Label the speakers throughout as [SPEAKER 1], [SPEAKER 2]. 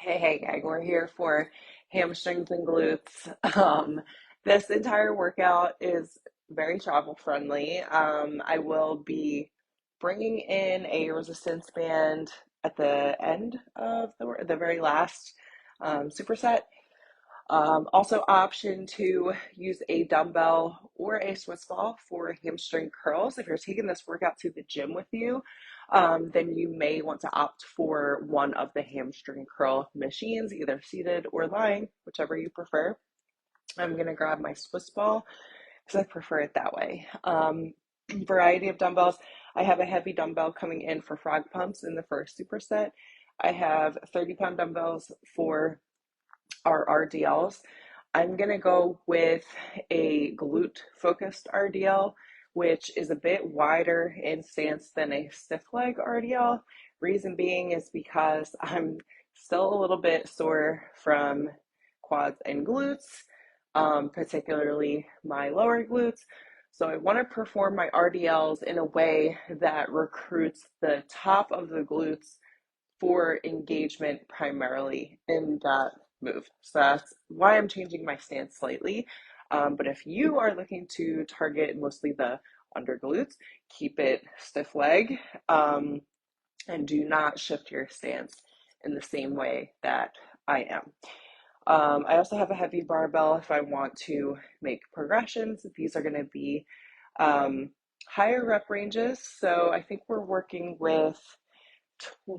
[SPEAKER 1] Hey, gang, we're here for hamstrings and glutes. This entire workout is very travel friendly. I will be bringing in a resistance band at the end of the very last superset. Also, option to use a dumbbell or a Swiss ball for hamstring curls. If you're taking this workout to the gym with you, then you may want to opt for one of the hamstring curl machines, either seated or lying, whichever you prefer. I'm going to grab my Swiss ball because I prefer it that way. Variety of dumbbells. I have a heavy dumbbell coming in for frog pumps in the first superset. I have 30-pound dumbbells for our RDLs. I'm going to go with a glute focused RDL, which is a bit wider in stance than a stiff leg RDL. Reason being is because I'm still a little bit sore from quads and glutes, particularly my lower glutes. So I want to perform my RDLs in a way that recruits the top of the glutes for engagement primarily in that move. So that's why I'm changing my stance slightly. But if you are looking to target mostly the under glutes, keep it stiff leg, and do not shift your stance in the same way that I am. I also have a heavy barbell if I want to make progressions. These are going to be higher rep ranges. So I think we're working with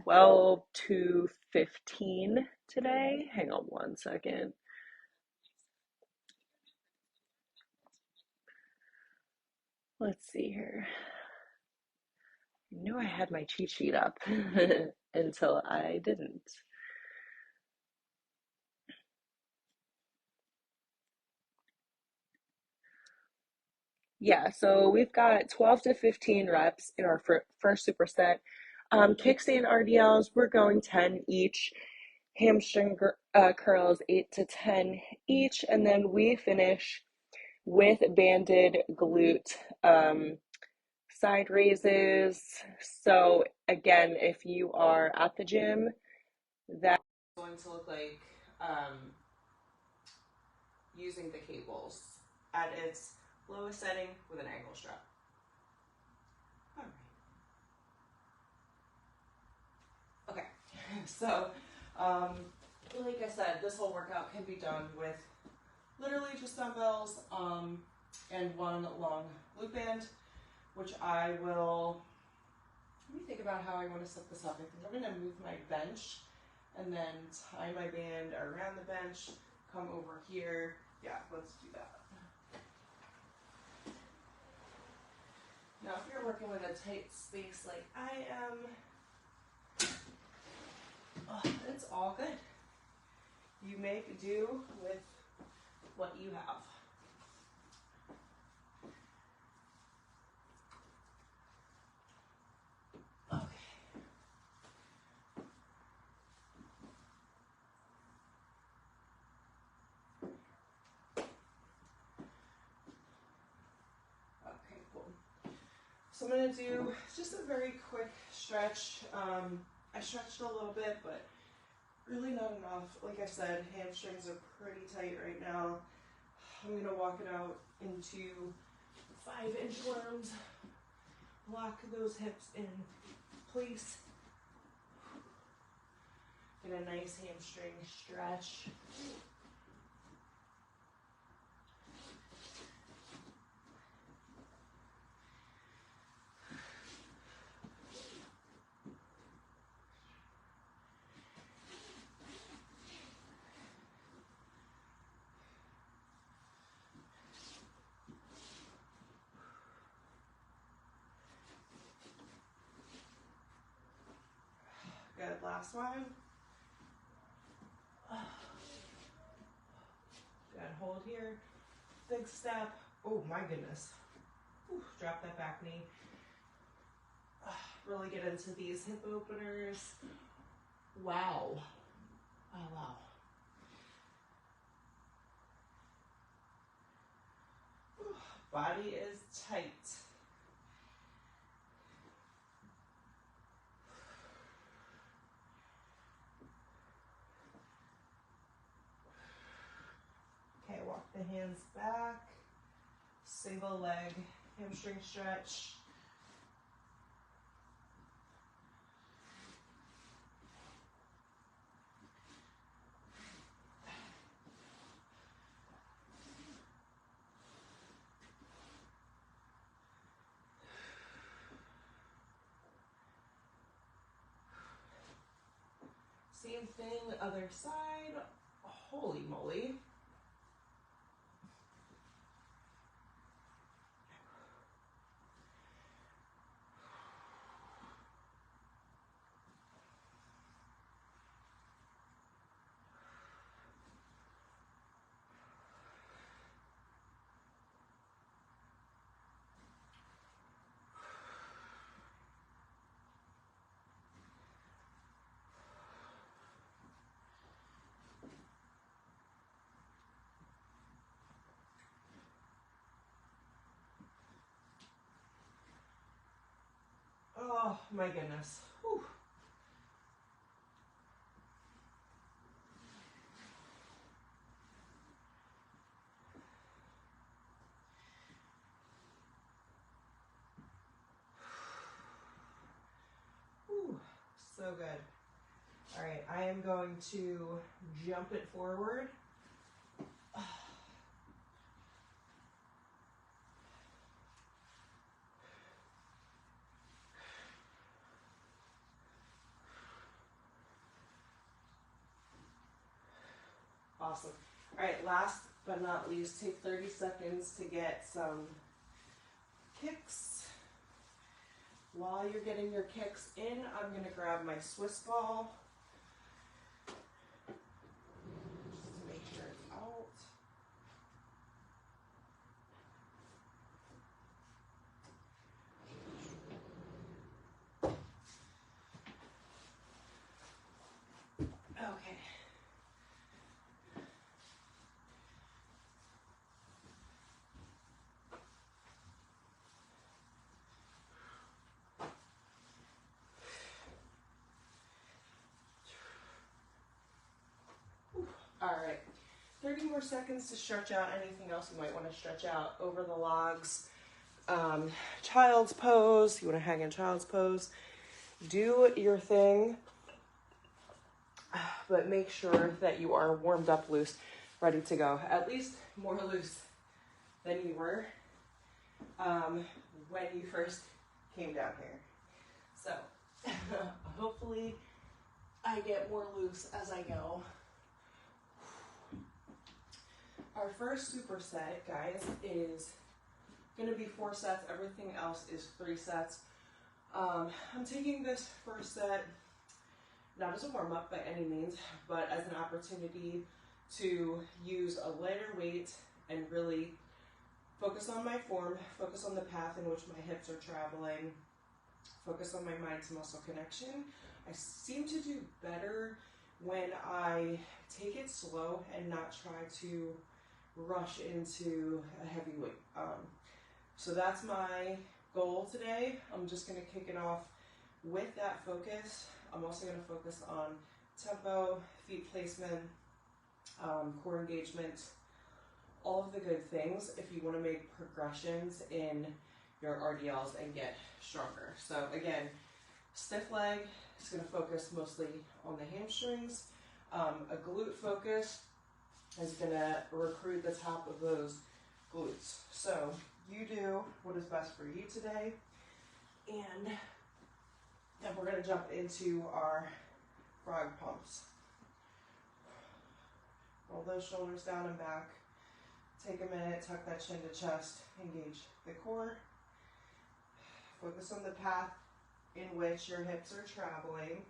[SPEAKER 1] 12 to 15 today. Hang on one second. Let's see here. I knew I had my cheat sheet up until I didn't. Yeah, so we've got 12 to 15 reps in our first superset. Kickstand RDLs, we're going 10 each. Hamstring curls, 8 to 10 each. And then we finish with banded glute side raises. So again, if you are at the gym, that's going to look like using the cables at its lowest setting with an ankle strap. All right. Okay, so like I said, this whole workout can be done with literally just dumbbells and one long glute band, which I will, let me think about how I want to set this up. I think I'm going to move my bench and then tie my band around the bench, come over here. Yeah, let's do that. Now, if you're working with a tight space like I am, it's all good. You make do with what you have. Okay, cool. So I'm going to do just a very quick stretch. I stretched a little bit, but really not enough. Like I said, hamstrings are pretty tight right now. I'm going to walk it out into 5-inch worms. Lock those hips in place. Get a nice hamstring stretch. Good, last one. Good, hold here. Big step. Oh my goodness. Ooh, drop that back knee. Really get into these hip openers. Wow. Oh, wow. Ooh, body is tight. hands back, single leg hamstring stretch. Same thing, other side. Holy moly. Oh my goodness. Whew. Whew. So good. All right, I am going to jump it forward. Awesome. All right, last but not least, take 30 seconds to get some kicks. While you're getting your kicks in, I'm going to grab my Swiss ball. Just to make sure it's out. Okay. All right, 30 more seconds to stretch out anything else you might want to stretch out over the logs. Child's pose, you want to hang in child's pose. Do your thing, but make sure that you are warmed up loose, ready to go. At least more loose than you were when you first came down here. So hopefully I get more loose as I go. Our first superset, guys, is going to be 4 sets. Everything else is 3 sets. I'm taking this first set not as a warm-up by any means, but as an opportunity to use a lighter weight and really focus on my form, focus on the path in which my hips are traveling, focus on my mind to muscle connection. I seem to do better when I take it slow and not try to rush into a heavy weight. So that's my goal today. I'm just going to kick it off with that focus. I'm also going to focus on tempo, feet placement, core engagement, all of the good things if you want to make progressions in your RDLs and get stronger. So again, stiff leg is going to focus mostly on the hamstrings. A glute focus is going to recruit the top of those glutes. So you do what is best for you today, and then we're going to jump into our frog pumps. Roll those shoulders down and back. Take a minute, tuck that chin to chest, engage the core. Focus on the path in which your hips are traveling.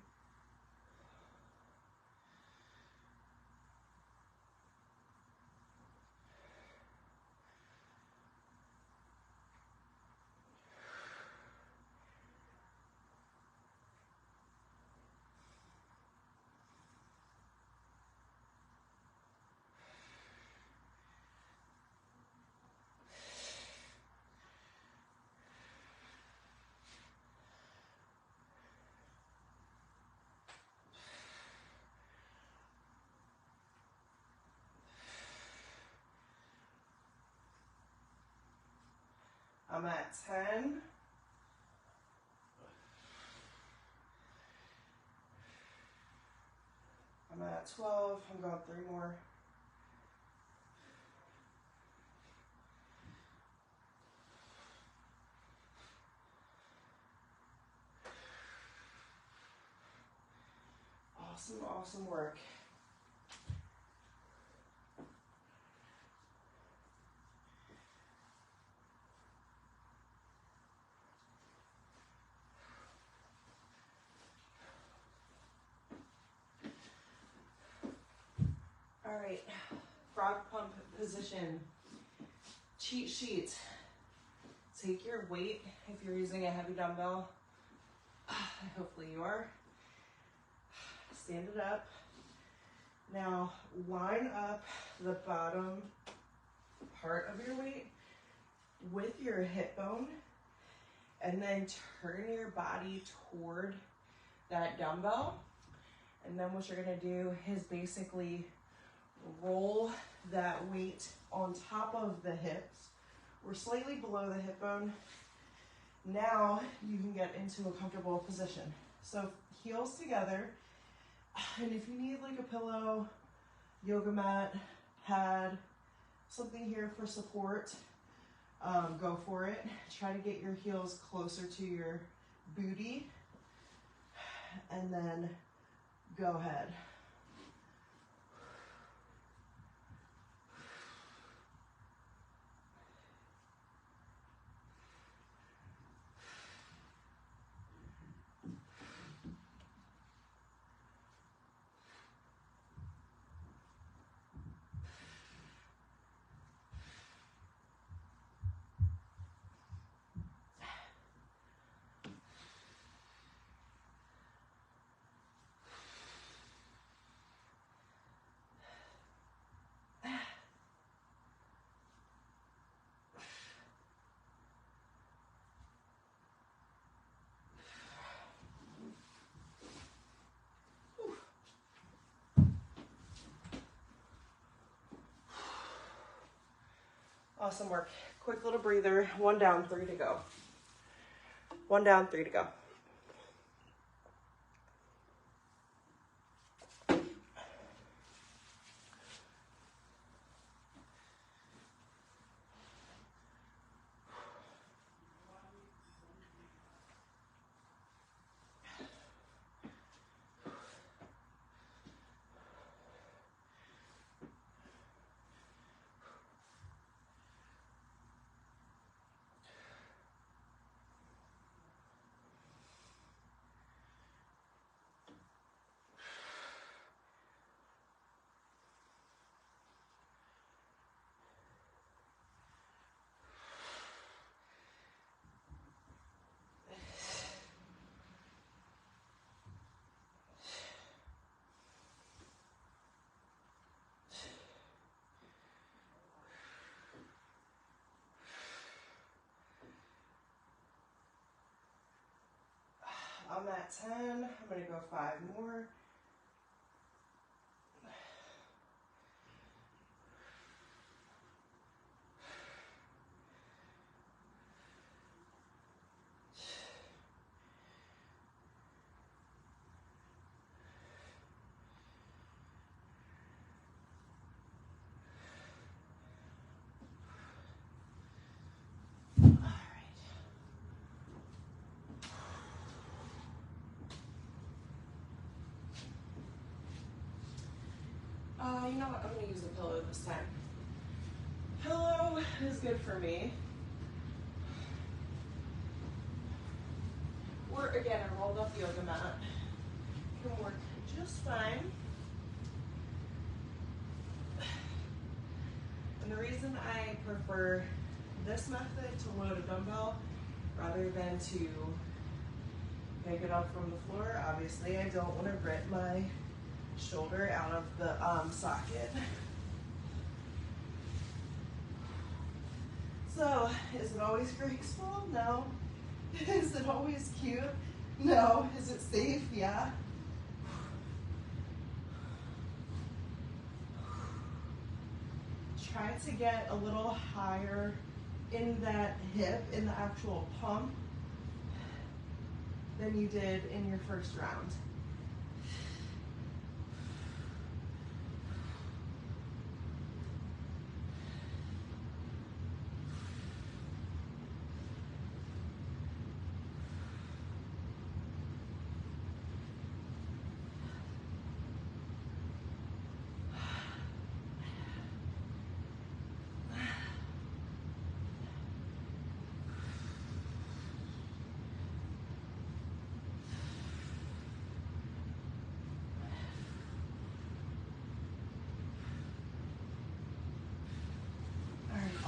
[SPEAKER 1] I'm at 10. I'm at 12. I'm going 3 more. Awesome, awesome work. All right, frog pump position. Cheat sheet. Take your weight if you're using a heavy dumbbell. Hopefully you are. Stand it up. Now line up the bottom part of your weight with your hip bone, and then turn your body toward that dumbbell. And then what you're gonna do is basically roll that weight on top of the hips. We're slightly below the hip bone. Now you can get into a comfortable position. So heels together, and if you need like a pillow, yoga mat, pad, something here for support, go for it. Try to get your heels closer to your booty, and then go ahead. Awesome work. Quick little breather. 1 down, 3 to go. 1 down, 3 to go. I'm at 10. I'm going to go 5 more. You know what? I'm going to use a pillow this time. Pillow is good for me. Or again, a rolled up yoga mat can work just fine. And the reason I prefer this method to load a dumbbell rather than to pick it up from the floor, obviously I don't want to rip my shoulder out of the socket. So, is it always graceful? No. Is it always cute? No. Is it safe? Yeah. Try to get a little higher
[SPEAKER 2] in that hip, in the actual pump, than you did in your first round.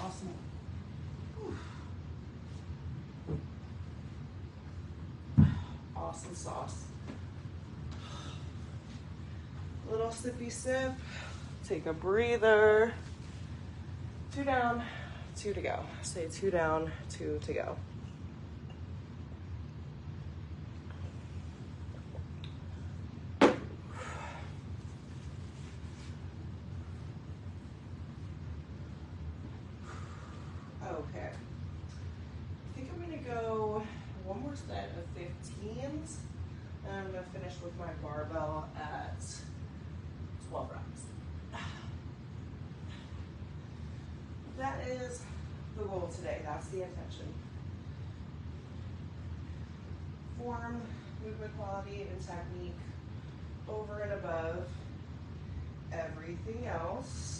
[SPEAKER 2] Awesome. Awesome sauce. Little sippy sip. Take a breather. 2 down, 2 to go. Say 2 down, 2 to go. Okay. I think I'm gonna go one more set of 15s, and I'm gonna finish with my barbell at 12 reps. That is the goal today. That's the intention. Form, movement quality, and technique over and above everything else.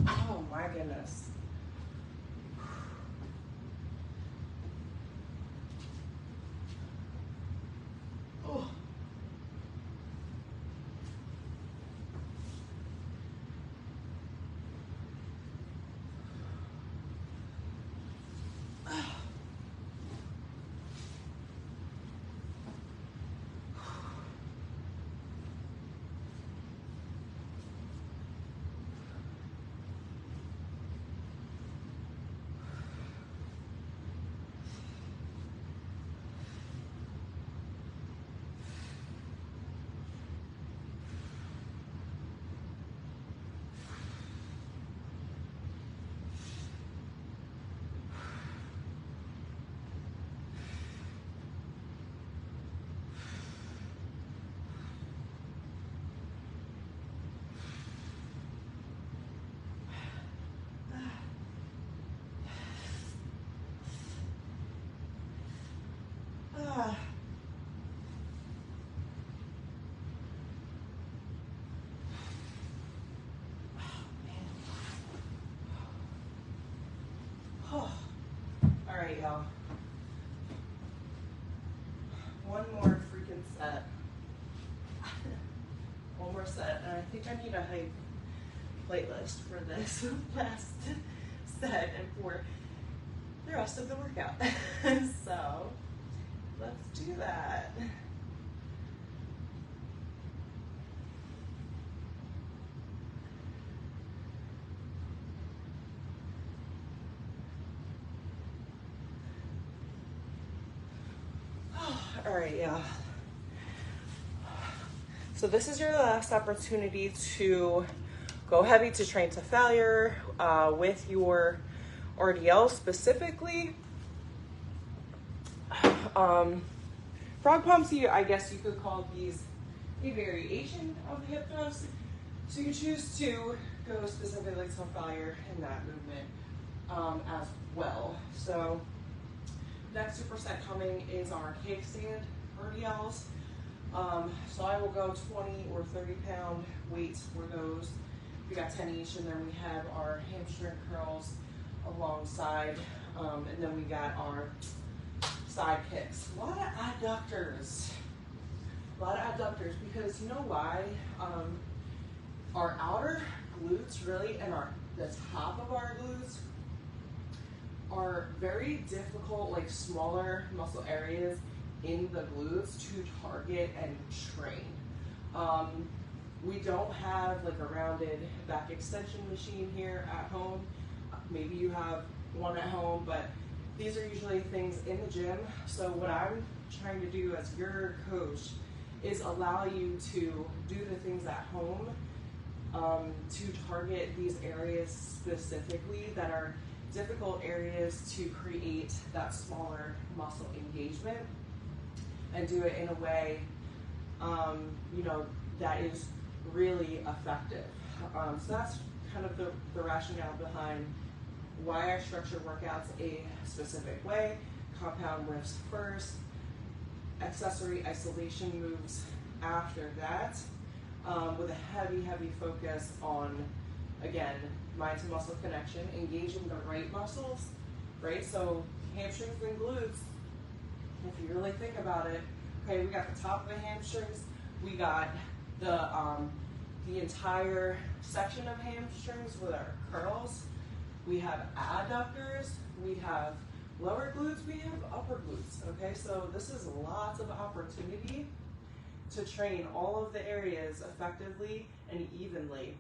[SPEAKER 2] Oh my goodness. Oh. All right, y'all. One more freaking set. One more set, and I think I need a hype playlist for this last set and for the rest of the workout. So let's do that. All right, yeah. So this is your last opportunity to go heavy, to train to failure with your RDL specifically. Frog pumps, I guess you could call these a variation of the hip thrust. So you choose to go specifically to failure in that movement as well. So next superset coming is our kickstand RDLs. So I will go 20 or 30 pound weights for those. We got 10 each, and then we have our hamstring curls alongside, and then we got our side kicks. A lot of adductors. A lot of adductors, because you know why? Our outer glutes really, and the top of our glutes are very difficult, like smaller muscle areas in the glutes to target and train. We don't have like a rounded back extension machine here at home. Maybe you have one at home, but these are usually things in the gym. So what I'm trying to do as your coach is allow you to do the things at home to target these areas specifically that are difficult areas to create that smaller muscle engagement, and do it in a way, you know, that is really effective. So that's kind of the rationale behind why I structure workouts a specific way. Compound lifts first, accessory isolation moves after that, with a heavy focus on, again, mind to muscle connection, engaging the right muscles, right? So hamstrings and glutes, if you really think about it, okay, we got the top of the hamstrings, we got the entire section of hamstrings with our curls, we have adductors, we have lower glutes, we have upper glutes, okay? So this is lots of opportunity to train all of the areas effectively and evenly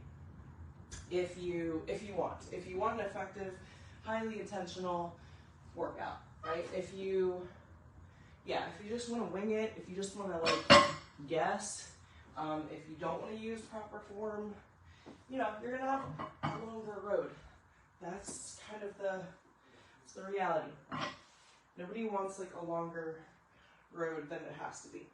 [SPEAKER 2] if you want an effective, highly intentional workout, right? If you just want to wing it, if you just want to like guess, if you don't want to use proper form, you know, you're gonna have a longer road. That's kind of the reality. Nobody wants like a longer road than it has to be.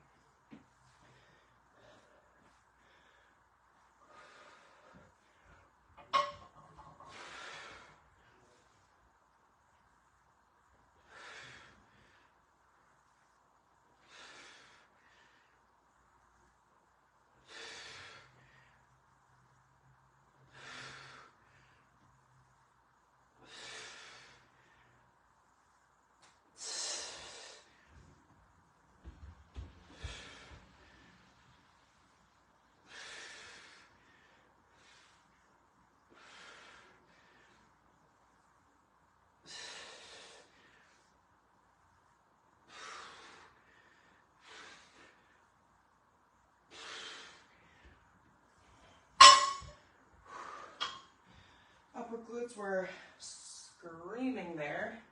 [SPEAKER 2] Upper glutes were screaming there.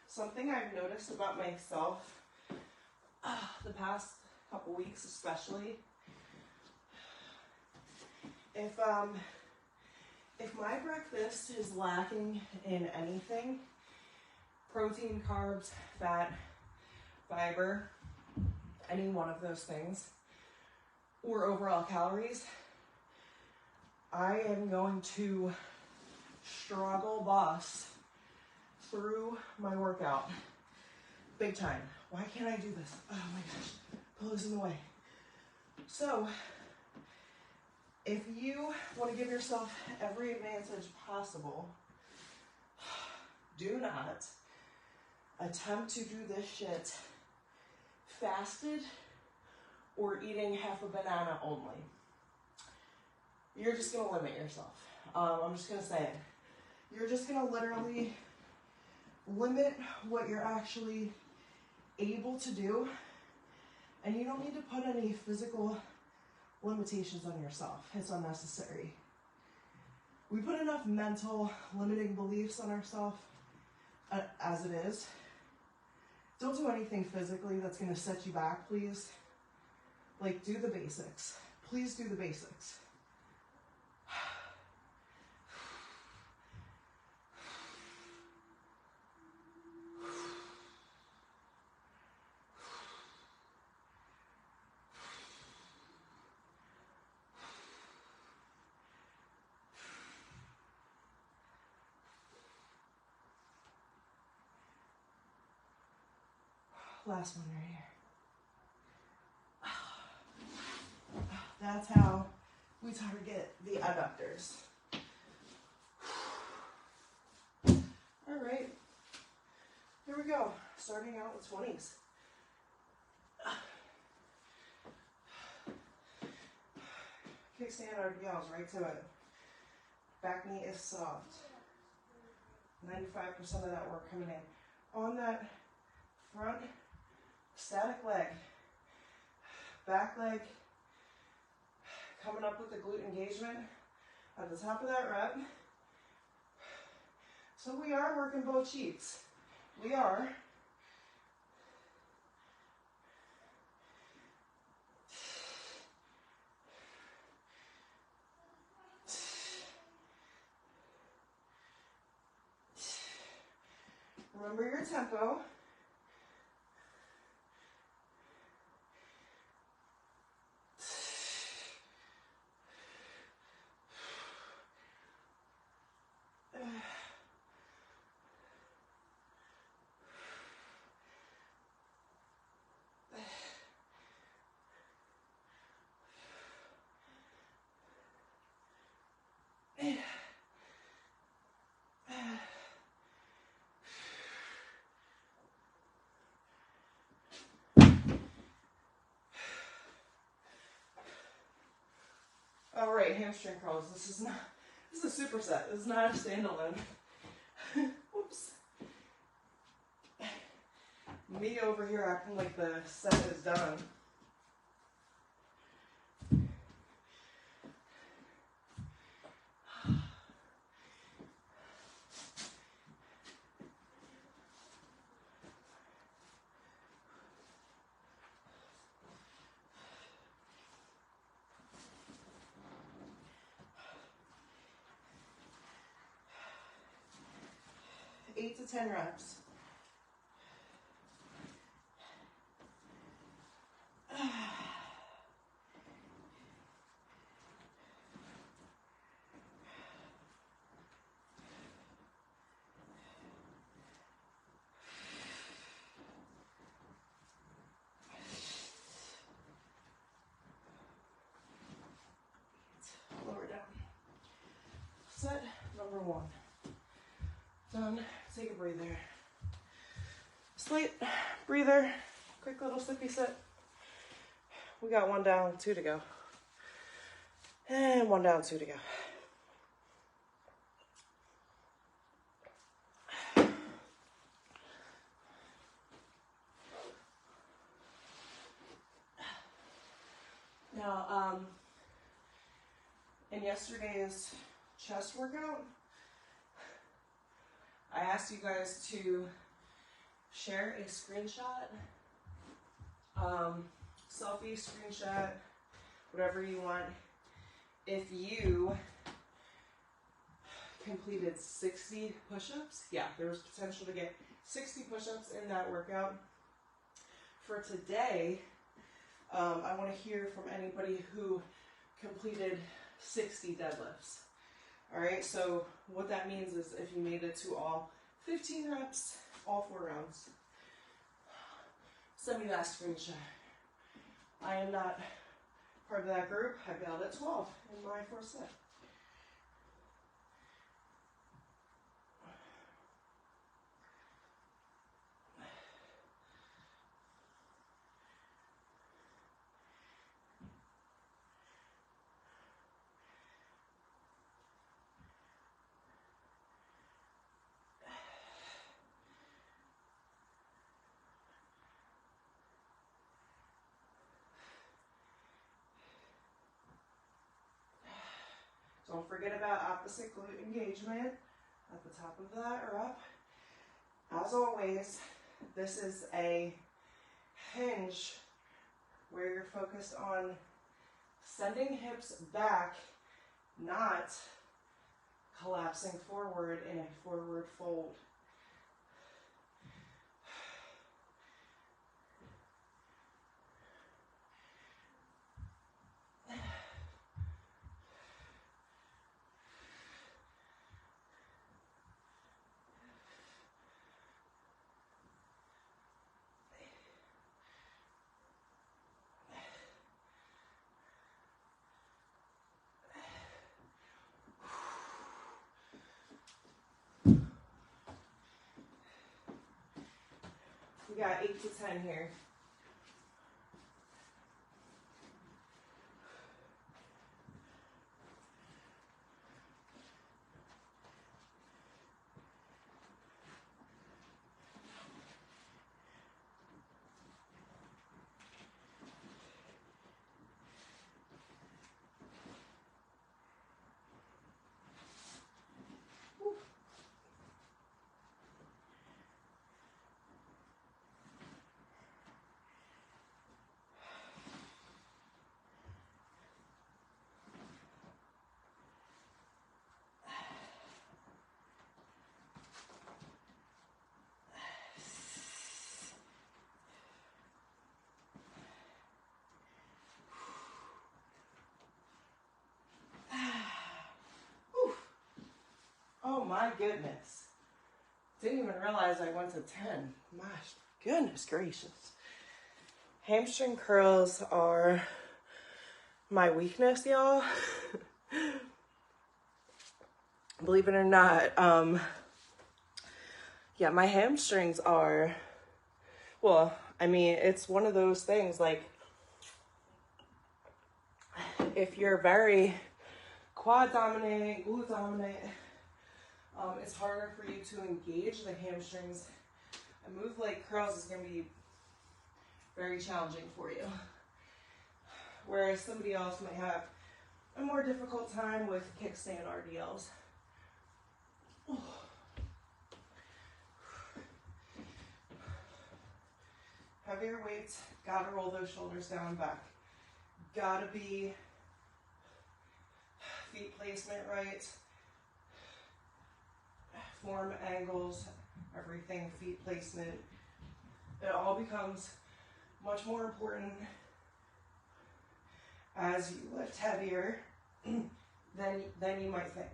[SPEAKER 2] Something I've noticed about myself the past couple weeks especially, if my breakfast is lacking in anything, protein, carbs, fat, fiber, any one of those things, or overall calories, I am going to struggle boss through my workout big time. Why can't I do this? Oh my gosh, pillows in the way. So if you want to give yourself every advantage possible, do not attempt to do this shit fasted or eating half a banana only. You're just going to limit yourself. I'm just going to say it. You're just going to literally limit what you're actually able to do, and you don't need to put any physical limitations on yourself. It's unnecessary. We put enough mental limiting beliefs on ourselves as it is. Don't do anything physically that's going to set you back, please. Like, do the basics. Please do the basics. Last one right here. That's how we target the adductors. All right, here we go. Starting out with 20s. Kickstand RDLs, right to it. Back knee is soft. 95% of that work coming in. On that front static leg, back leg coming up with the glute engagement at the top of that rep. So we are working both cheeks. We are. Remember your tempo. All right, hamstring curls. This is a superset. This is not a standalone. Whoops. Me over here acting like the set is done. Eight to 10 reps. Lower down. Set number one. Done. Take a breather. Slight breather. Quick little sippy sip. We got one down, two to go. And one down, two to go. Now, in yesterday's chest workout, I asked you guys to share a screenshot, selfie, screenshot, whatever you want, if you completed 60 push-ups. Yeah, there was potential to get 60 push-ups in that workout. For today, I want to hear from anybody who completed 60 deadlifts. All right, so what that means is if you made it to all 15 reps, all 4 rounds, send me that screenshot. I am not part of that group. I bailed at 12 in my first set. Don't forget about opposite glute engagement at the top of that rep. As always, this is a hinge where you're focused on sending hips back, not collapsing forward in a forward fold. We got 8 to 10 here. Oh my goodness. Didn't even realize I went to 10. My goodness gracious. Hamstring curls are my weakness, y'all. Believe it or not. Yeah, my hamstrings are, well, I mean, it's one of those things, like, if you're very quad dominant, glute dominant, it's harder for you to engage the hamstrings. A move like curls is going to be very challenging for you. Whereas somebody else might have a more difficult time with kickstand RDLs. Heavier weights, gotta roll those shoulders down and back. Gotta be feet placement right. Form angles, everything, feet placement. It all becomes much more important as you lift heavier than you might think.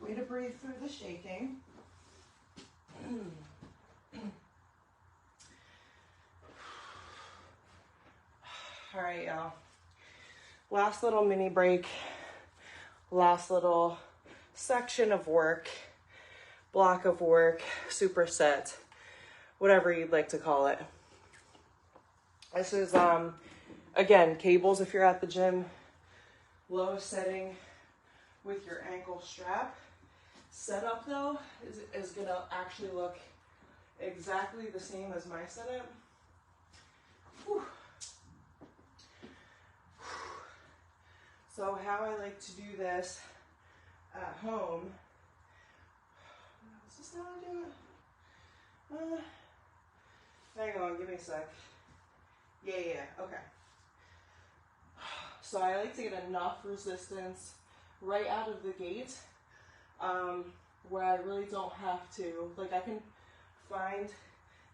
[SPEAKER 2] Way to breathe through the shaking. All right, y'all. Last little mini break. Last little section of work, block of work, superset, whatever you'd like to call it. This is, again, cables if you're at the gym. Lowest setting with your ankle strap. Setup though is gonna actually look exactly the same as my setup. Whew. So how I like to do this at home, is this how I do it? Hang on, give me a sec. Yeah, okay. So I like to get enough resistance right out of the gate, where I really don't have to, like I can find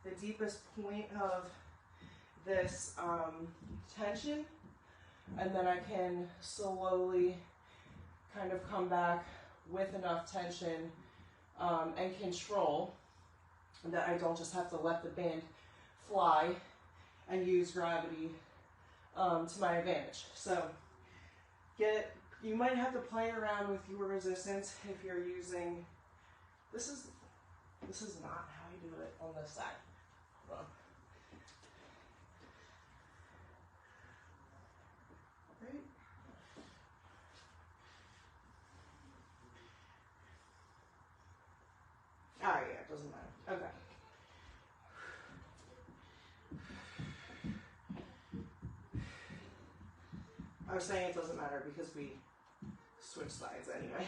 [SPEAKER 2] the deepest point of this tension, and then I can slowly kind of come back with enough tension and control that I don't just have to let the band fly and use gravity to my advantage. So you might have to play around with your resistance if you're using, this is not how you do it on this side. Hold on. Right? Oh yeah, it doesn't matter. Okay. I was saying it doesn't matter because we switch sides anyway.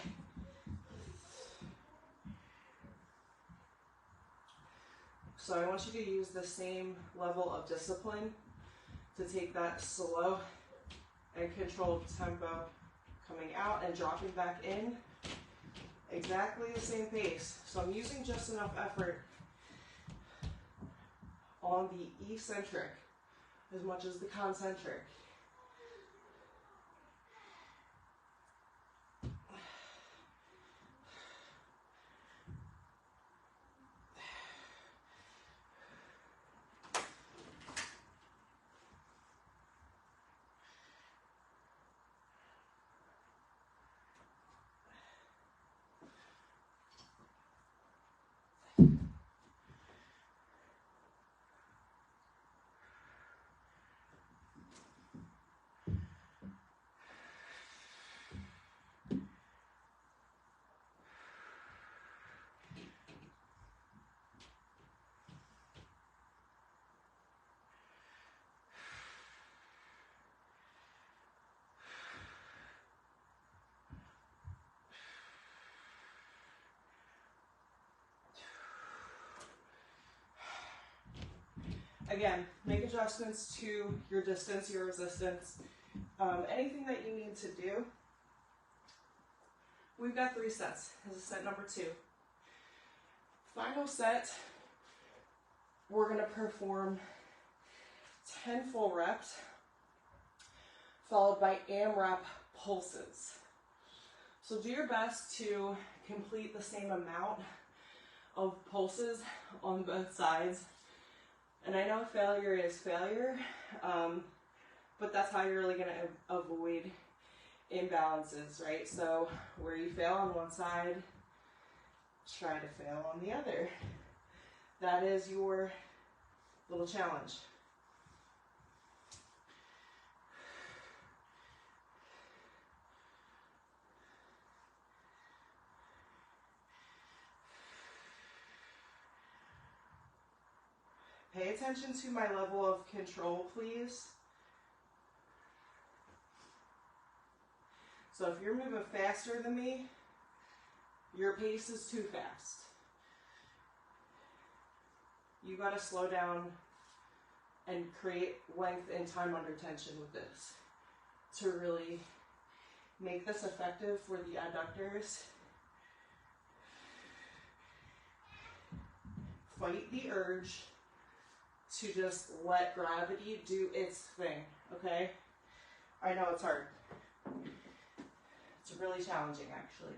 [SPEAKER 2] So I want you to use the same level of discipline to take that slow and controlled tempo coming out and dropping back in. Exactly the same pace. So I'm using just enough effort on the eccentric as much as the concentric. Again, make adjustments to your distance, your resistance, anything that you need to do. We've got 3 sets. This is set number 2. Final set, we're going to perform 10 full reps, followed by AMRAP pulses. So do your best to complete the same amount of pulses on both sides. And I know failure is failure, but that's how you're really going to avoid imbalances, right? So where you fail on one side, try to fail on the other. That is your little challenge. Pay attention to my level of control, please. So if you're moving faster than me, your pace is too fast. You got to slow down and create length and time under tension with this to really make this effective for the adductors. Fight the urge to just let gravity do its thing, okay? I know it's hard. It's really challenging, actually.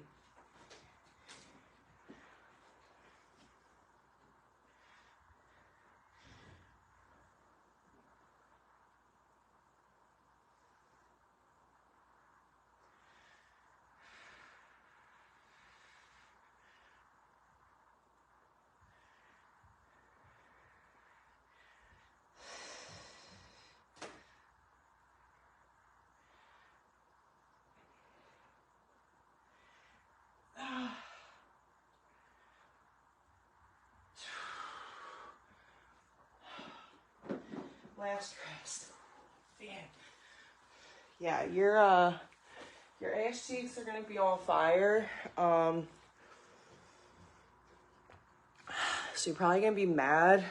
[SPEAKER 2] Last rest. Man. Yeah, your ass cheeks are gonna be on fire. So you're probably gonna be mad,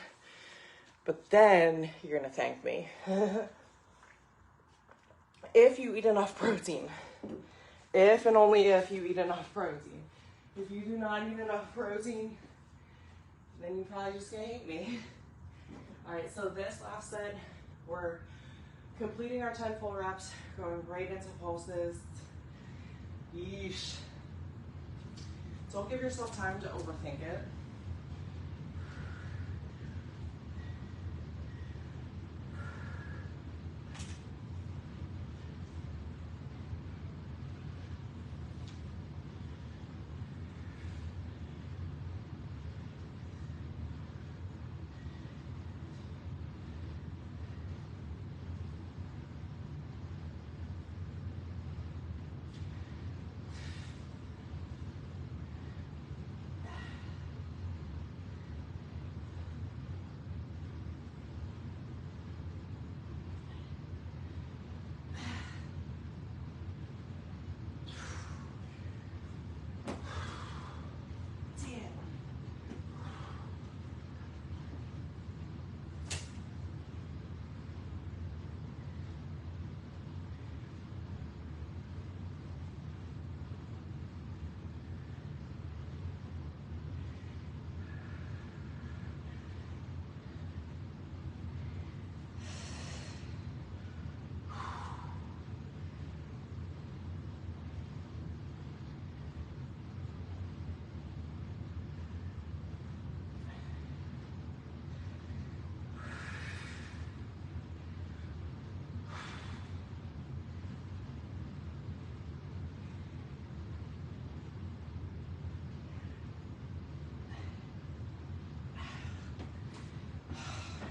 [SPEAKER 2] but then you're gonna thank me. If you eat enough protein. If and only if you eat enough protein. If you do not eat enough protein, then you're probably just gonna hate me. All right, so this last set, we're completing our 10 full reps, going right into pulses. Yeesh. don't give yourself time to overthink it.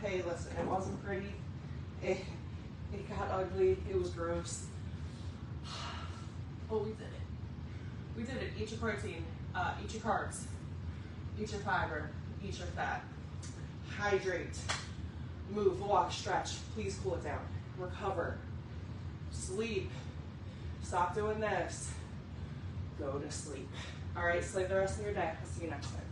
[SPEAKER 2] Hey, listen, it wasn't pretty. It got ugly. It was gross. But we did it. We did it. Eat your protein. Eat your carbs. Eat your fiber. Eat your fat. Hydrate. Move, walk, stretch. Please cool it down. Recover. Sleep. Stop doing this. Go to sleep. All right, slay the rest of your day. I'll see you next time.